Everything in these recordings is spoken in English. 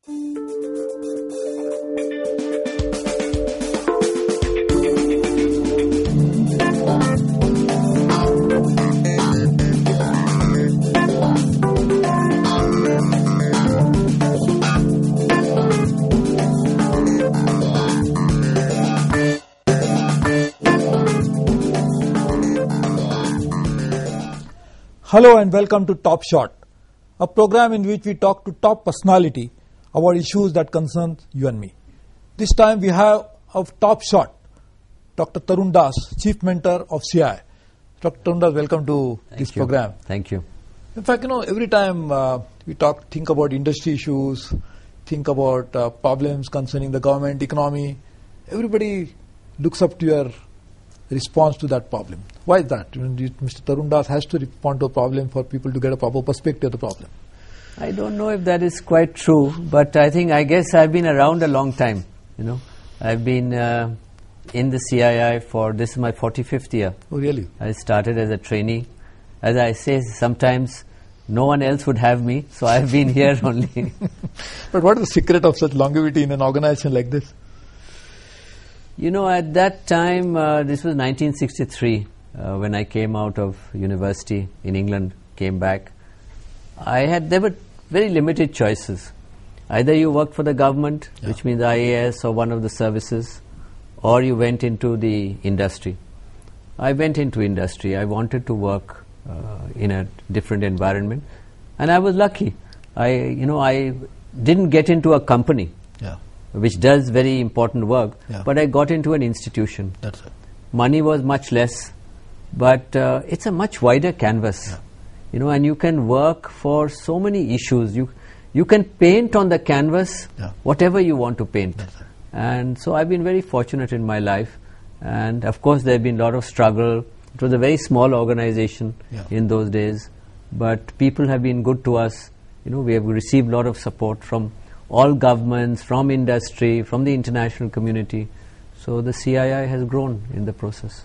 Hello and welcome to Top Shot, a program in which we talk to top personality about issues that concern you and me. This time we have a top shot, Dr. Tarun Das, Chief Mentor of CII. Dr. Tarun Das, welcome to this program. Thank you. In fact, every time we think about industry issues, think about problems concerning the government, economy, everybody looks up to your response to that problem. Why is that? Mr. Tarun Das has to respond to a problem for people to get a proper perspective of the problem. I don't know if that is quite true, but I guess I've been around a long time. I've been in the CII this is my 45th year. Oh, really? I started as a trainee. As I say, sometimes no one else would have me, so I've been here only. But what is the secret of such longevity in an organization like this? At that time, this was 1963, when I came out of university in England, came back. There were very limited choices. Either you worked for the government, which means IAS or one of the services, or you went into the industry. I went into industry. I wanted to work in a different environment, and I was lucky. I didn't get into a company. Which does very important work, but I got into an institution. That's it. Money was much less, but it's a much wider canvas, and you can work for so many issues. You can paint on the canvas whatever you want to paint. And so I've been very fortunate in my life, and of course there have been a lot of struggle. It was a very small organization in those days, but people have been good to us. We have received a lot of support from all governments, from industry, from the international community. So the CII has grown in the process.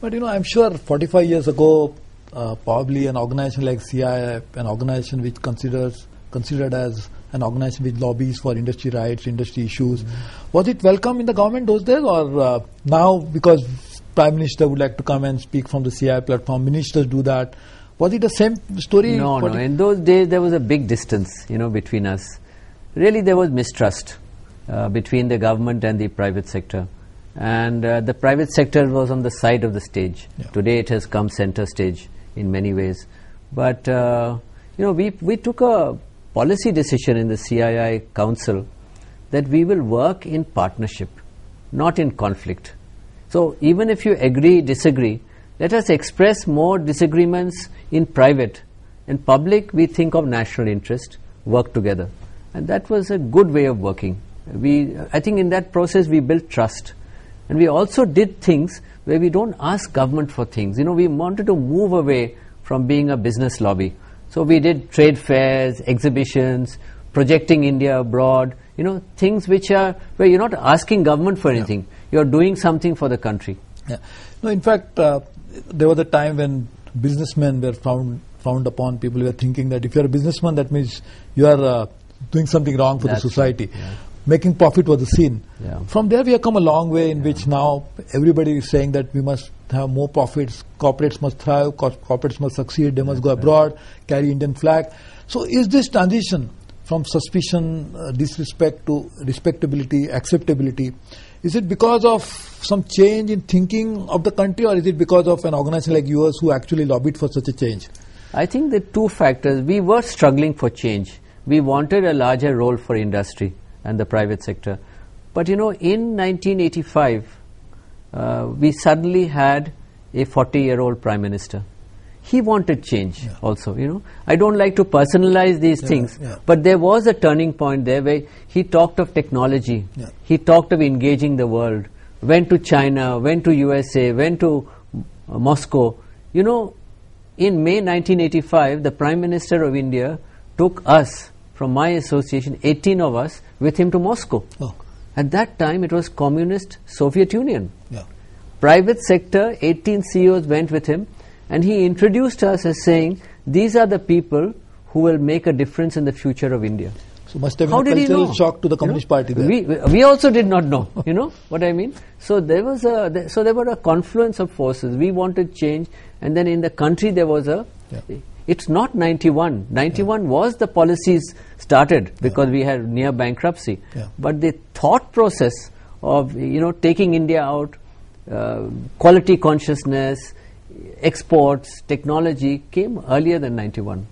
But I'm sure 45 years ago, probably an organization like CII, an organization which considered as an organization which lobbies for industry rights, industry issues, was it welcome in the government those days, or now because Prime Minister would like to come and speak from the CII platform, ministers do that, was it the same story? No. In those days there was a big distance, between us. Really, there was mistrust between the government and the private sector, and the private sector was on the side of the stage. Today, it has come center stage in many ways. But we took a policy decision in the CII Council that we will work in partnership, not in conflict. So, even if you agree, disagree, let us express more disagreements in private. In public, we think of national interest, work together. And that was a good way of working. I think in that process we built trust. And we also did things where we don't ask government for things. We wanted to move away from being a business lobby. So we did trade fairs, exhibitions, projecting India abroad, things where you're not asking government for anything. You're doing something for the country. No, in fact, there was a time when businessmen were frowned upon. People were thinking that if you're a businessman, that means you are doing something wrong for the society. Making profit was the sin. From there we have come a long way in which now everybody is saying that we must have more profits, corporates must thrive, corporates must succeed, they must go abroad, carry Indian flag. So is this transition from suspicion, disrespect to respectability, acceptability, is it because of some change in thinking of the country, or is it because of an organization like yours who actually lobbied for such a change? I think there are two factors. We were struggling for change. We wanted a larger role for industry and the private sector. But in 1985, we suddenly had a 40-year-old Prime Minister. He wanted change also, I don't like to personalize these things, but there was a turning point there where he talked of technology, he talked of engaging the world, went to China, went to USA, went to Moscow. In May 1985, the Prime Minister of India took us, from my association, 18 of us, with him to Moscow. At that time, it was communist Soviet Union. Private sector, 18 CEOs went with him, and he introduced us as saying, these are the people who will make a difference in the future of India. So must have been a cultural shock to the Communist Party there. We also did not know, you know what I mean? So there was there were a confluence of forces. We wanted change, and then in the country there was it's not 91. 91 was the policies started because we had near bankruptcy. But the thought process of, taking India out, quality consciousness, exports, technology came earlier than 91.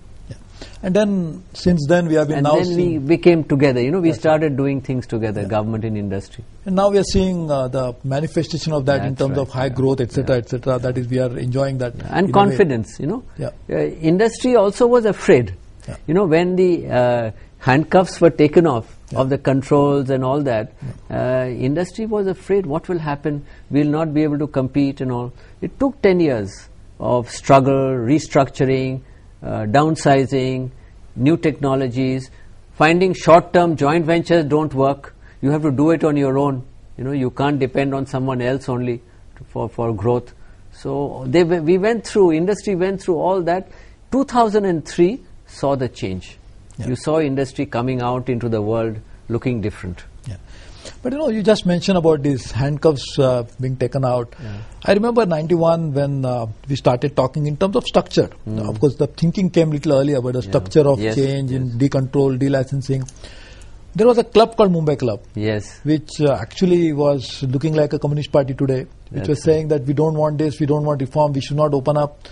And then, since then, we have been we became together, we started doing things together, government and industry. And now we are seeing the manifestation of that in terms of high growth, etc., etc. That is, we are enjoying that. And confidence, industry also was afraid. When the handcuffs were taken off of the controls and all that, industry was afraid what will happen, we will not be able to compete and all. It took 10 years of struggle, restructuring, downsizing, new technologies, finding short-term joint ventures don't work. You have to do it on your own. You can't depend on someone else only for growth. So industry went through all that. 2003 saw the change. You saw industry coming out into the world looking different. But you just mentioned about these handcuffs being taken out. I remember 91 when we started talking in terms of structure. Of course, the thinking came a little earlier, but the structure of change in decontrol, delicensing. There was a club called Mumbai Club, which actually was looking like a Communist Party today, which was saying that we don't want this, we don't want reform, we should not open up.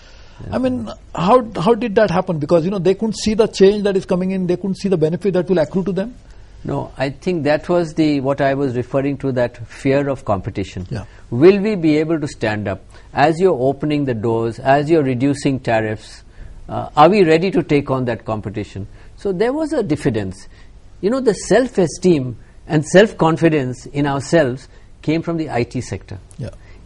I mean, how did that happen? Because, they couldn't see the change that is coming in, they couldn't see the benefit that will accrue to them. No, I think that was what I was referring to, that fear of competition. Will we be able to stand up? As you're opening the doors, as you're reducing tariffs, are we ready to take on that competition? So there was a diffidence. The self-esteem and self-confidence in ourselves came from the IT sector.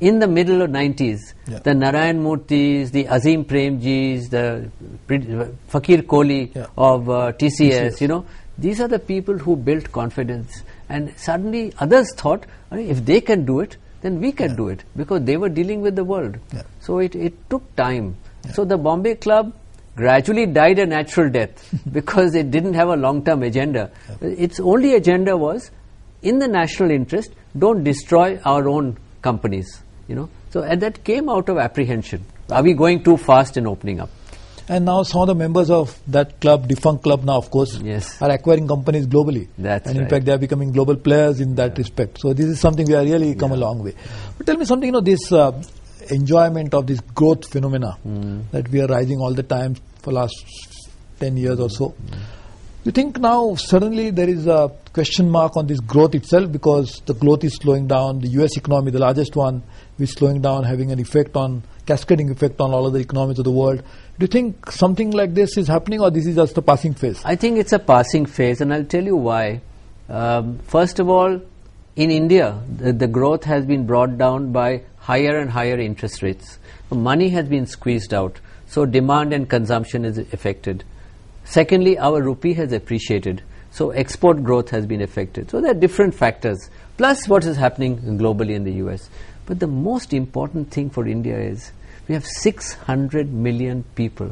In the middle of 90s, the Narayan Murthis, the Azim Premjis, the Fakir Kohli of TCS, these are the people who built confidence, and suddenly others thought, if they can do it, then we can do it, because they were dealing with the world. So it took time. So the Bombay Club gradually died a natural death because it didn't have a long-term agenda. Its only agenda was, in the national interest, don't destroy our own companies. So and that came out of apprehension. Are we going too fast in opening up? And now some of the members of that club, defunct club now, of course, are acquiring companies globally. And in fact, they are becoming global players in that respect. So this is something we are really come a long way. But tell me something, this enjoyment of this growth phenomena that we are rising all the time for last 10 years or so. You think now suddenly there is a question mark on this growth itself, because the growth is slowing down, the US economy, the largest one, is slowing down, having an effect on, cascading effect on all other economies of the world. Do you think something like this is happening, or this is just a passing phase? I think it's a passing phase, and I'll tell you why. First of all, in India, the growth has been brought down by higher and higher interest rates. Money has been squeezed out, so demand and consumption is affected. Secondly, our rupee has appreciated, so export growth has been affected. So there are different factors, plus what is happening globally in the US. But the most important thing for India is we have 600 million people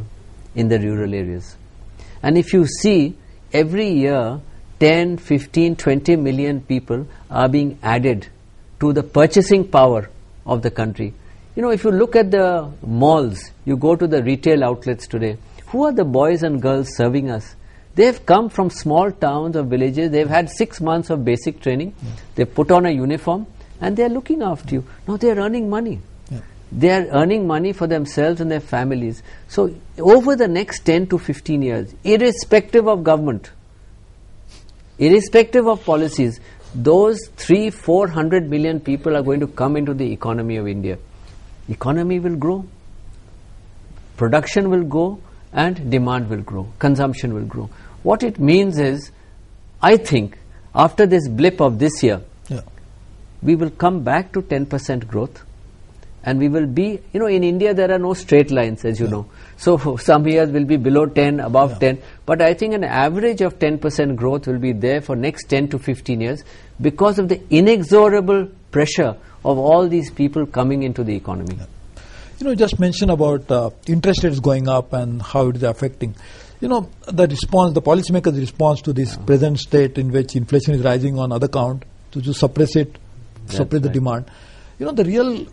in the rural areas. And if you see, every year 10, 15, 20 million people are being added to the purchasing power of the country. If you look at the malls, you go to the retail outlets today, who are the boys and girls serving us? They have come from small towns or villages. They've had 6 months of basic training. They've put on a uniform and they're looking after you. Now they're earning money. They are earning money for themselves and their families. So over the next 10 to 15 years, irrespective of government, irrespective of policies, those 300-400 million people are going to come into the economy of India. Economy will grow, production will go, and demand will grow, consumption will grow. What it means is, I think, after this blip of this year, we will come back to 10% growth, and we will be, in India there are no straight lines, as you know. So some years will be below 10, above 10, but I think an average of 10% growth will be there for next 10 to 15 years because of the inexorable pressure of all these people coming into the economy. Just mention about interest rates going up and how it is affecting. The response, the policymakers' response to this present state in which inflation is rising on other count to just suppress it, suppress the demand. The real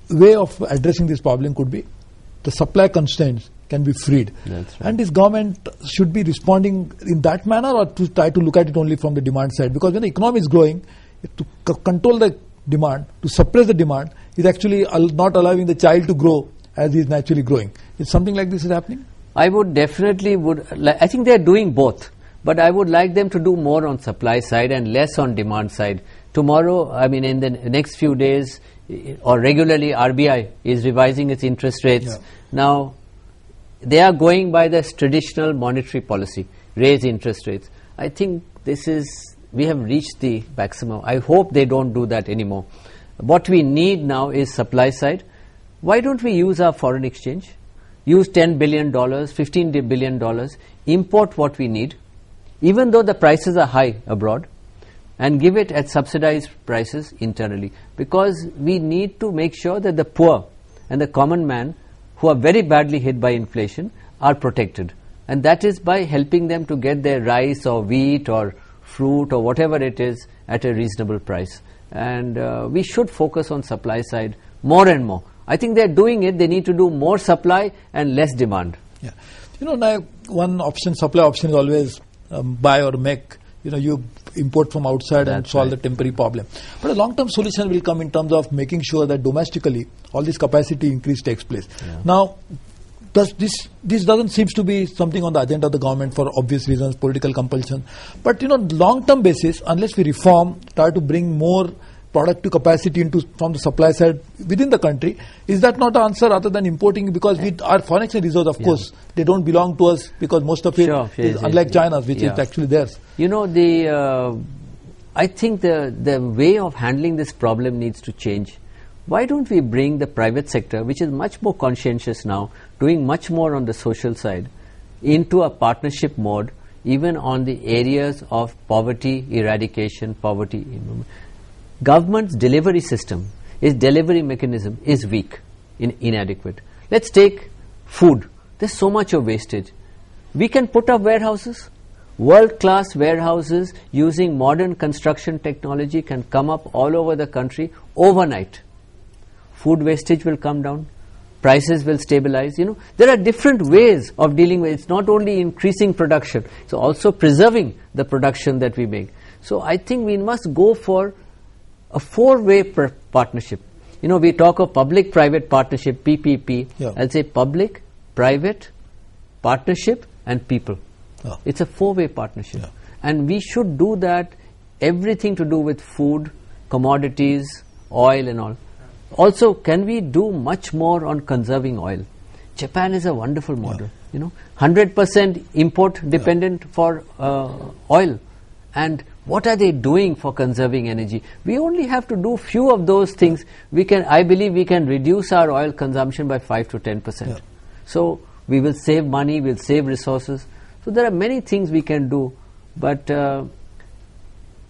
way of addressing this problem could be the supply constraints can be freed. That's right. And this government should be responding in that manner, or to try to look at it only from the demand side. Because when the economy is growing, to control the demand, to suppress the demand, is actually not allowing the child to grow as he is naturally growing. Is something like this is happening? I would definitely I think they are doing both, but I would like them to do more on supply side and less on demand side. Tomorrow, in the next few days, or regularly, RBI is revising its interest rates. Yeah. Now, they are going by the traditional monetary policy, raise interest rates. I think we have reached the maximum. I hope they don't do that anymore. What we need now is supply side. Why don't we use our foreign exchange? Use $10 billion, $15 billion, import what we need, even though the prices are high abroad, and give it at subsidized prices internally. Because we need to make sure that the poor and the common man, who are very badly hit by inflation, are protected. And that is by helping them to get their rice or wheat or fruit or whatever it is at a reasonable price. And we should focus on supply side more and more. I think they're doing it. They need to do more supply and less demand. Yeah. Now one option, supply option is always buy or make. You import from outside and solve the temporary problem. But a long-term solution will come in terms of making sure that domestically all this capacity increase takes place. Yeah. Now, this doesn't seem to be something on the agenda of the government for obvious reasons, political compulsion. But long-term basis, unless we reform, try to bring more productive capacity from the supply side within the country, is that not an answer other than importing? Because our foreign exchange reserves, of course, they don't belong to us because most of it is unlike China's, which is actually theirs. I think the way of handling this problem needs to change. Why don't we bring the private sector, which is much more conscientious now, doing much more on the social side, into a partnership mode, even on the areas of poverty eradication, poverty. Government's delivery system, its delivery mechanism is weak, inadequate. Let's take food. There's so much of wastage. We can put up warehouses. World-class warehouses using modern construction technology can come up all over the country overnight. Food wastage will come down. Prices will stabilize. There are different ways of dealing with it. It's not only increasing production, it's also preserving the production that we make. So I think we must go for a four-way partnership. We talk of public-private partnership, PPP. Yeah. I'll say public, private, partnership and people. Oh. It's a four-way partnership. Yeah. And we should do that, everything to do with food, commodities, oil and all. Also, can we do much more on conserving oil? Japan is a wonderful model. 100% import dependent for oil. And what are they doing for conserving energy? We only have to do few of those things. I believe we can reduce our oil consumption by 5 to 10%. Yeah. So we will save money, we'll save resources. So there are many things we can do, but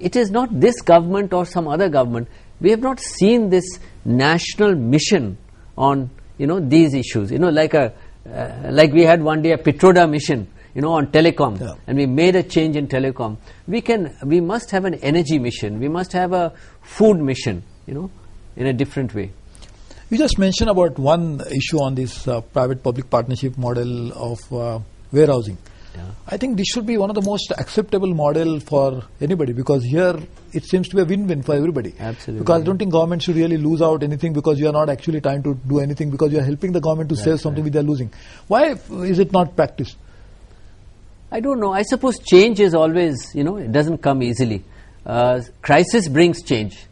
it is not this government or some other government. We have not seen this national mission on these issues. Like we had one day a Petroda mission, on telecom, yeah. And we made a change in telecom. We must have an energy mission. We must have a food mission, in a different way. You just mentioned about one issue on this private-public partnership model of warehousing. Yeah. I think this should be one of the most acceptable model for anybody, because here it seems to be a win-win for everybody. Absolutely. Because I don't think government should really lose out anything, because you are not actually trying to do anything, because you are helping the government to save something which they are losing. Why is it not practiced? I don't know. I suppose change is always, it doesn't come easily. Crisis brings change.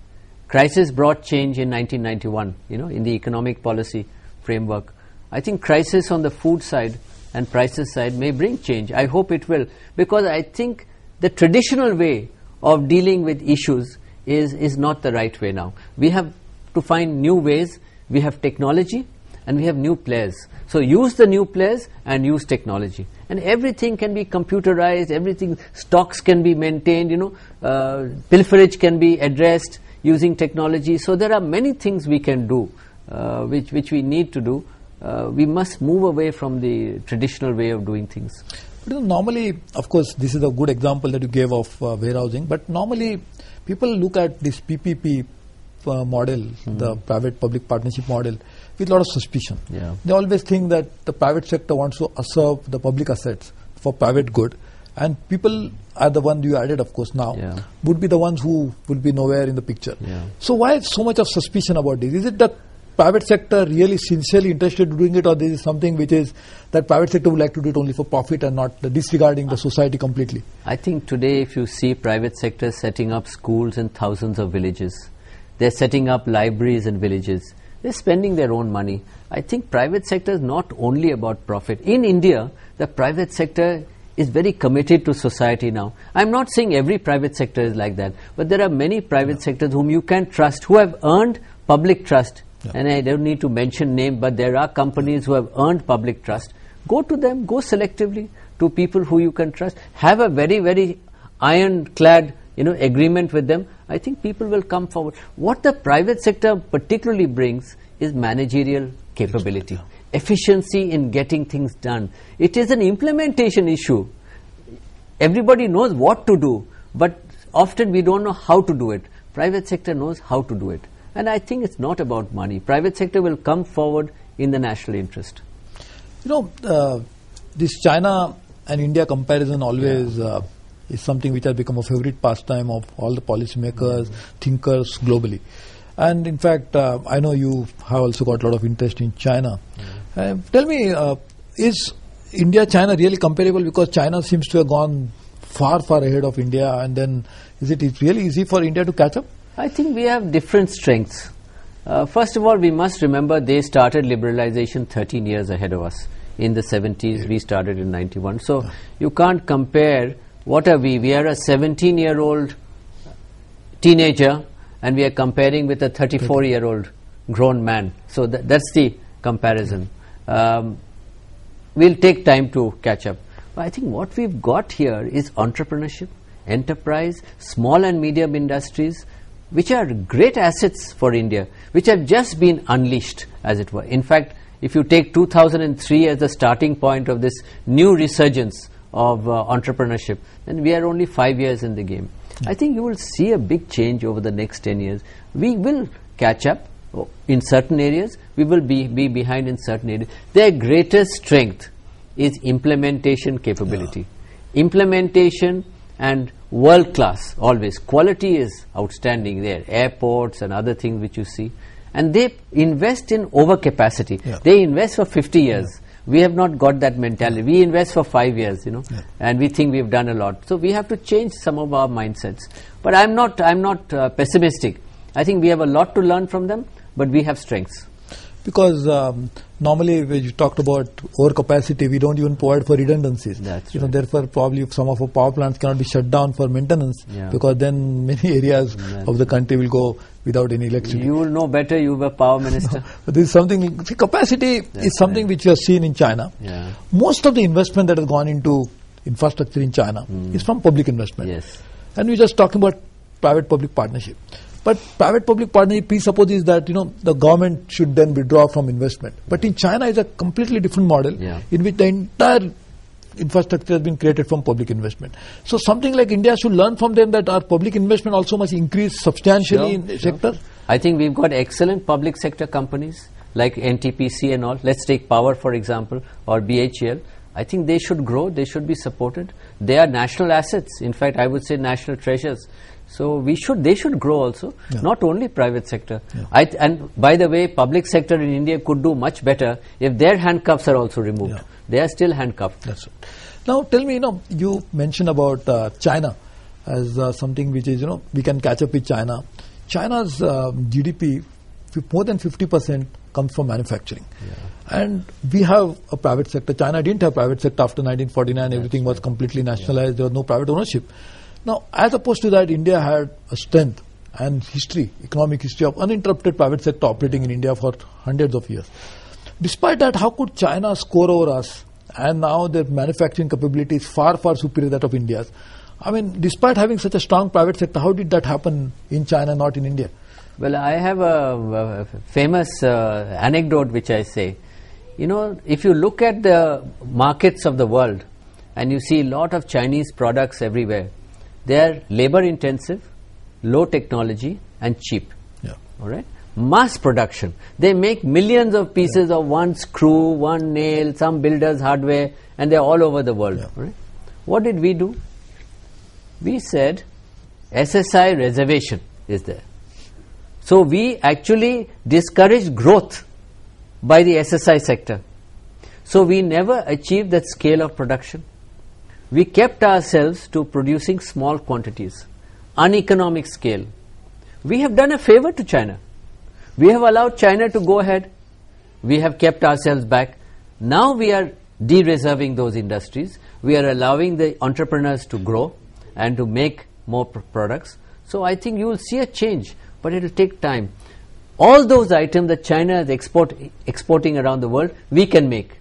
Crisis brought change in 1991, in the economic policy framework. I think crisis on the food side and prices side may bring change. I hope it will, because I think the traditional way of dealing with issues is not the right way now. We have to find new ways. We have technology and we have new players. So use the new players and use technology. And everything can be computerized, stocks can be maintained, pilferage can be addressed using technology. So there are many things we can do which we need to do. We must move away from the traditional way of doing things. But normally, of course, this is a good example that you gave of warehousing, but normally people look at this PPP model, the private-public partnership model, with a lot of suspicion. Yeah. They always think that the private sector wants to usurp the public assets for private good, and people are the ones you added, of course, now, would be the ones who will be nowhere in the picture. Yeah. So why so much of suspicion about this? Is it that private sector really sincerely interested in doing it, or this is something which is that private sector would like to do it only for profit and not disregarding the society completely? I think today if you see private sector setting up schools in thousands of villages, they're setting up libraries in villages, they're spending their own money. I think private sector is not only about profit. In India, the private sector is very committed to society now. I'm not saying every private sector is like that, but there are many private sectors whom you can trust, who have earned public trust. And I don't need to mention name, but there are companies who have earned public trust. Go to them, go selectively to people who you can trust. Have a very, very ironclad, agreement with them. I think people will come forward. What the private sector particularly brings is managerial capability, efficiency in getting things done. It is an implementation issue. Everybody knows what to do, but often we don't know how to do it. Private sector knows how to do it. And I think it's not about money. Private sector will come forward in the national interest. This China and India comparison always is something which has become a favorite pastime of all the policymakers, thinkers globally. And in fact, I know you have also got a lot of interest in China. Tell me, is India-China really comparable? Because China seems to have gone far, far ahead of India, and then is it really easy for India to catch up? I think we have different strengths. First of all, we must remember they started liberalization 13 years ahead of us. In the 70s, we started in 91. So you can't compare. What are we? We are a 17-year-old teenager, and we are comparing with a 34-year-old grown man. So that's the comparison. We'll take time to catch up. But I think what we've got here is entrepreneurship, enterprise, small and medium industries, which are great assets for India, which have just been unleashed, as it were. In fact, if you take 2003 as the starting point of this new resurgence of entrepreneurship, then we are only 5 years in the game. I think you will see a big change over the next 10 years. We will catch up in certain areas. We will be behind in certain areas. Their greatest strength is implementation capability. Implementation and world class, always. Quality is outstanding there. Airports and other things which you see. And they invest in overcapacity. They invest for 50 years. We have not got that mentality. We invest for 5 years, and we think we've done a lot. So we have to change some of our mindsets. But I'm not pessimistic. I think we have a lot to learn from them, but we have strengths. Because normally when you talked about overcapacity, we don't even provide for redundancies. That's right. Therefore probably some of our power plants cannot be shut down for maintenance, because then many areas of the country will go without any electricity. You will know better, you were power minister. But this is something, capacity is something which we have seen in China. Most of the investment that has gone into infrastructure in China is from public investment. And we're just talking about private-public partnership. But private-public partnership presupposes that the government should then withdraw from investment. But in China, it's a completely different model in which the entire infrastructure has been created from public investment. So something like India should learn from them that our public investment also must increase substantially in the sector. I think we've got excellent public sector companies like NTPC and all. Let's take Power, for example, or BHEL. I think they should grow, they should be supported. They are national assets. In fact, I would say national treasures. So they should grow also, not only private sector. And by the way, public sector in India could do much better if their handcuffs are also removed. They are still handcuffed. That's right. Now tell me, you mentioned about China as something which is, we can catch up with China. China's GDP, more than 50% comes from manufacturing. And we have a private sector. China didn't have private sector after 1949. Everything was completely nationalized. There was no private ownership. Now, as opposed to that, India had a strength and history, economic history of uninterrupted private sector operating in India for hundreds of years. Despite that, how could China score over us? And now their manufacturing capability is far, far superior to that of India's. I mean, despite having such a strong private sector, how did that happen in China, not in India? Well, I have a famous anecdote which I say. You know, if you look at the markets of the world and you see a lot of Chinese products everywhere, they are labor intensive, low technology and cheap. Yeah. All right? Mass production. They make millions of pieces of one screw, one nail, some builders hardware, and they're all over the world. Yeah. Right? What did we do? We said SSI reservation is there. So we actually discouraged growth by the SSI sector. So we never achieved that scale of production. We kept ourselves to producing small quantities, uneconomic scale. We have done a favor to China. We have allowed China to go ahead. We have kept ourselves back. Now we are de-reserving those industries. We are allowing the entrepreneurs to grow and to make more products. So I think you will see a change, but it will take time. All those items that China is exporting around the world, we can make.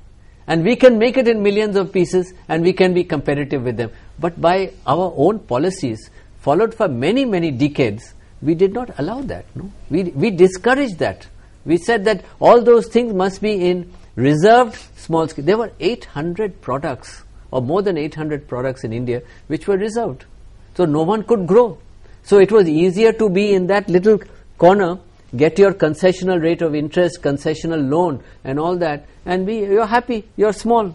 And we can make it in millions of pieces and we can be competitive with them. But by our own policies, followed for many, many decades, we did not allow that. No? We discouraged that. We said that all those things must be in reserved small scale. There were 800 products or more than 800 products in India which were reserved. So no one could grow. So it was easier to be in that little corner, get your concessional rate of interest, concessional loan and all that, and you're happy, you're small.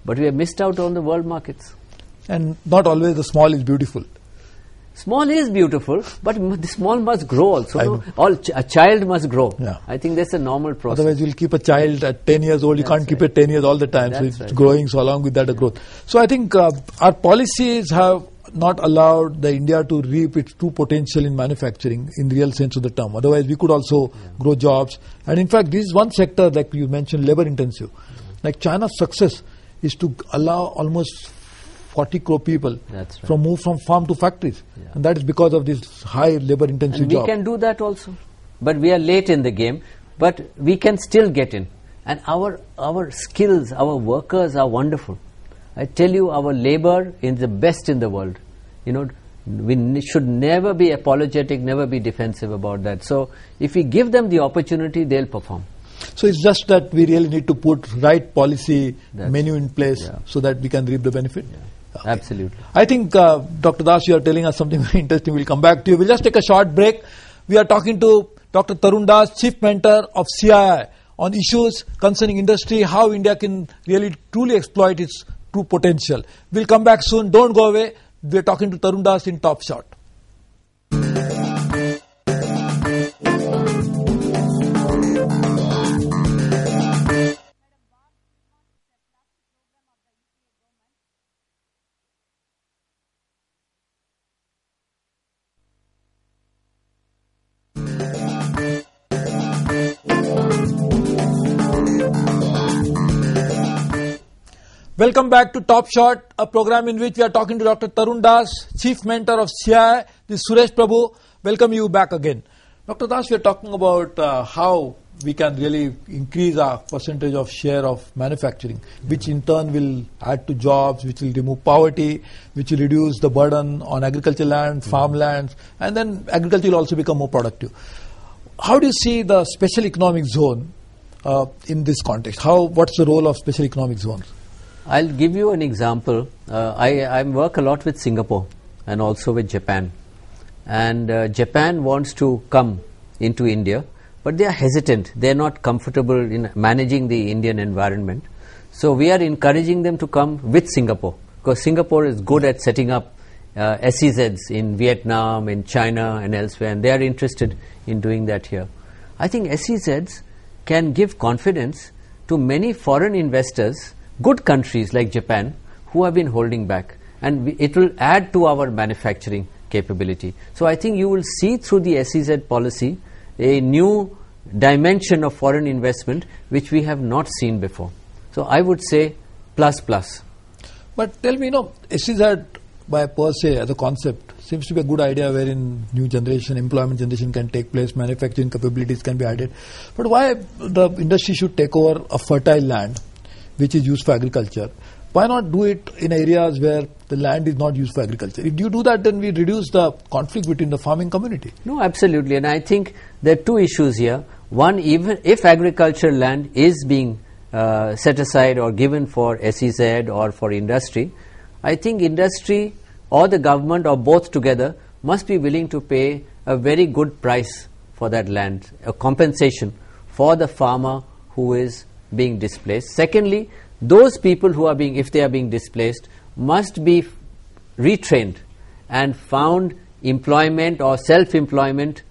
But we have missed out on the world markets. And not always the small is beautiful. Small is beautiful, but the small must grow also. No? A child must grow. Yeah. I think that's a normal process. Otherwise, you'll keep a child at 10 years old. You can't keep it 10 years all the time. That's so it's growing. So along with that, a growth. So I think our policies have not allowed the India to reap its true potential in manufacturing in real sense of the term. Otherwise, we could also grow jobs. And in fact, this is one sector, like you mentioned, labor intensive. Like China's success is to allow almost 40 crore people move from farm to factories. Yeah. And that is because of this high labor intensive job. We can do that also. But we are late in the game. But we can still get in. And our skills, our workers are wonderful. I tell you, our labor is the best in the world. You know, we should never be apologetic, never be defensive about that. So if we give them the opportunity, they'll perform. So it's just that we really need to put right policy menu in place so that we can reap the benefit. Yeah. Okay. Absolutely. I think, Dr. Das, you are telling us something very interesting. We'll come back to you. We'll just take a short break. We are talking to Dr. Tarun Das, Chief Mentor of CII, on issues concerning industry, how India can really truly exploit its true potential. We'll come back soon. Don't go away. We're talking to Tarun Das in Top Shot. Welcome back to Top Shot, a program in which we are talking to Dr. Tarun Das, Chief Mentor of CII. This is Suresh Prabhu. Welcome you back again. Dr. Das, we are talking about how we can really increase our percentage of share of manufacturing, which in turn will add to jobs, which will remove poverty, which will reduce the burden on agricultural land, farmlands, and then agriculture will also become more productive. How do you see the special economic zone in this context? What's the role of special economic zones? I'll give you an example. I work a lot with Singapore and also with Japan. And Japan wants to come into India, but they are hesitant. They are not comfortable in managing the Indian environment. So we are encouraging them to come with Singapore, because Singapore is good at setting up SEZs in Vietnam, in China and elsewhere, and they are interested in doing that here. I think SEZs can give confidence to many foreign investors, good countries like Japan, who have been holding back, and it will add to our manufacturing capability. So I think you will see through the SEZ policy a new dimension of foreign investment which we have not seen before. So I would say plus. But tell me, SEZ by per se as a concept seems to be a good idea wherein new generation, employment generation can take place, manufacturing capabilities can be added. But why the industry should take over a fertile land which is used for agriculture, Why not do it in areas where the land is not used for agriculture? If you do that, then we reduce the conflict between the farming community. No, absolutely. And I think there are two issues here. One, even if agricultural land is being set aside or given for SEZ or for industry, I think industry or the government or both together must be willing to pay a very good price for that land, a compensation for the farmer who is being displaced. Secondly, those people who are being, if they are being displaced, must be retrained and found employment or self-employment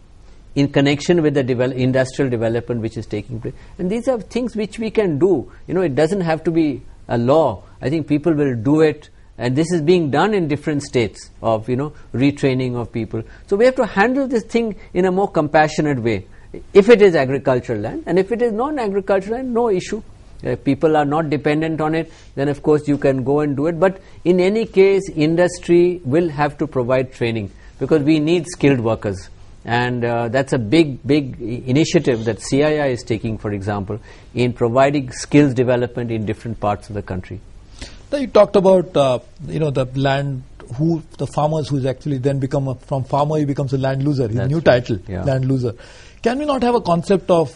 in connection with the industrial development which is taking place. And these are things which we can do. It doesn't have to be a law. I think people will do it, and this is being done in different states of, retraining of people. So we have to handle this thing in a more compassionate way. If it is agricultural land, and if it is non-agricultural land, no issue. If people are not dependent on it, then of course you can go and do it. But in any case, industry will have to provide training, because we need skilled workers. And that's a big initiative that CII is taking, for example, in providing skills development in different parts of the country. Now you talked about the land, the farmers who is actually then from farmer he becomes a land loser. His new title, land loser. Can we not have a concept of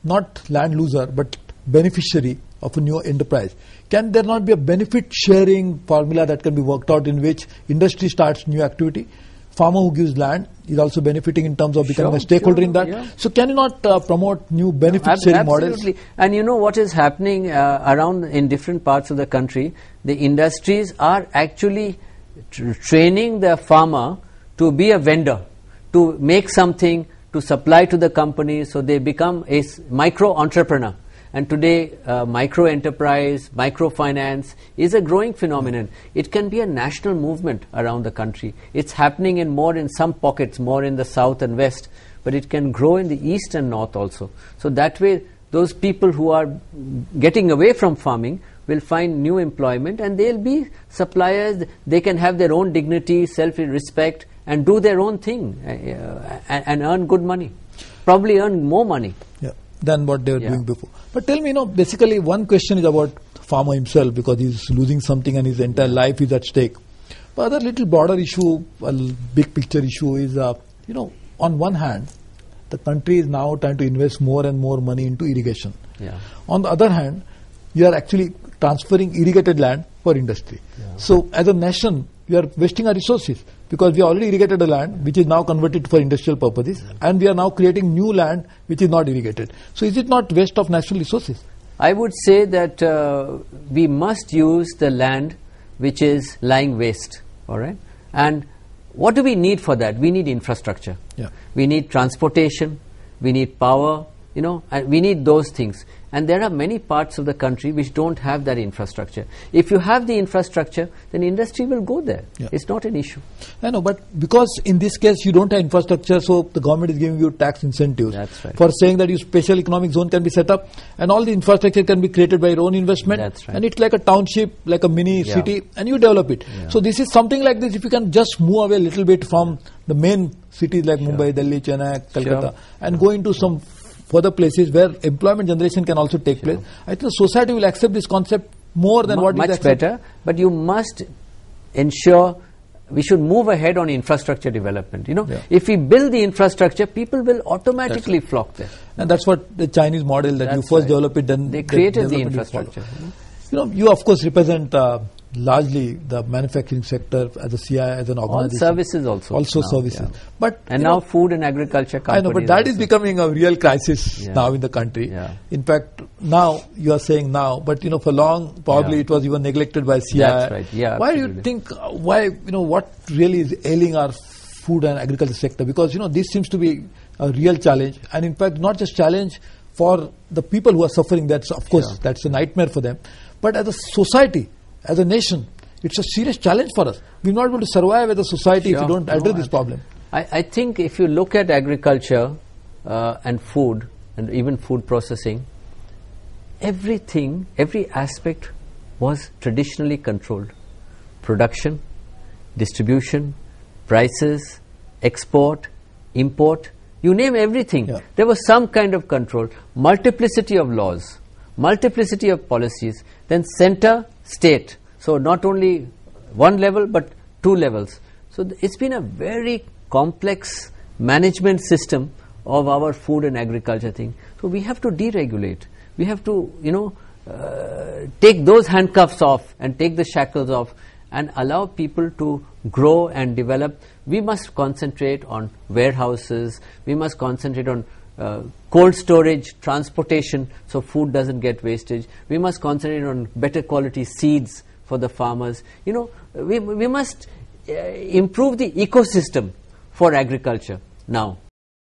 not land loser but beneficiary of a new enterprise? Can there not be a benefit sharing formula that can be worked out, in which industry starts new activity? Farmer who gives land is also benefiting in terms of becoming a stakeholder in that. Yeah. So can you not promote new benefit sharing models? Absolutely. And what is happening around in different parts of the country, the industries are actually training the farmer to be a vendor, to make something, to supply to the company, so they become a micro entrepreneur. And today, micro enterprise, microfinance is a growing phenomenon. It can be a national movement around the country. It's happening in some pockets, more in the south and west, but it can grow in the east and north also. So that way, those people who are getting away from farming will find new employment, and they'll be suppliers. They can have their own dignity, self-respect, and do their own thing and earn good money. Probably earn more money than what they were doing before. But tell me, basically one question is about farmer himself, because he's losing something and his entire life is at stake. But other little broader issue, a big picture issue is, on one hand, the country is now trying to invest more and more money into irrigation. On the other hand, you are actually transferring irrigated land for industry. So as a nation, we are wasting our resources, because we already irrigated the land which is now converted for industrial purposes, and we are now creating new land which is not irrigated. So is it not waste of national resources? I would say that we must use the land which is lying waste. All right. And what do we need for that? We need infrastructure. We need transportation. We need power. And we need those things. And there are many parts of the country which don't have that infrastructure. If you have the infrastructure, then industry will go there. It's not an issue. I know, but because in this case you don't have infrastructure, so the government is giving you tax incentives. That's right. For saying that your special economic zone can be set up, and all the infrastructure can be created by your own investment. That's right. And it's like a township, like a mini city, and you develop it. So this is something like this. If you can just move away a little bit from the main cities like Mumbai, Delhi, Chennai, Calcutta, and go into some further places where employment generation can also take place, I think the society will accept this concept more than what is much better. But you must ensure we should move ahead on infrastructure development. If we build the infrastructure, people will automatically flock there. And that's what the Chinese model, that you first develop it, then they created the infrastructure. You of course represent largely the manufacturing sector as a CI, as an organization. All services also. Also services. But now food and agriculture companies. I know, but that is becoming a real crisis now in the country. In fact, now you are saying now, but for long probably it was even neglected by CI. That's right. Why do you think, what really is ailing our food and agriculture sector? Because this seems to be a real challenge, and in fact not just challenge for the people who are suffering. That's of course that's a nightmare for them. But as a society, as a nation, it's a serious challenge for us. We're not able to survive as a society if we don't address this problem. I think if you look at agriculture and food, and even food processing, everything, every aspect was traditionally controlled. Production, distribution, prices, export, import, you name everything. There was some kind of control. Multiplicity of laws, multiplicity of policies, then center, state. So not only one level but two levels. So it's been a very complex management system of our food and agriculture thing. So we have to deregulate. We have to, take those handcuffs off and take the shackles off and allow people to grow and develop. We must concentrate on warehouses. We must concentrate on cold storage, transportation, so food doesn't get wastage. We must concentrate on better quality seeds for the farmers. We must improve the ecosystem for agriculture now.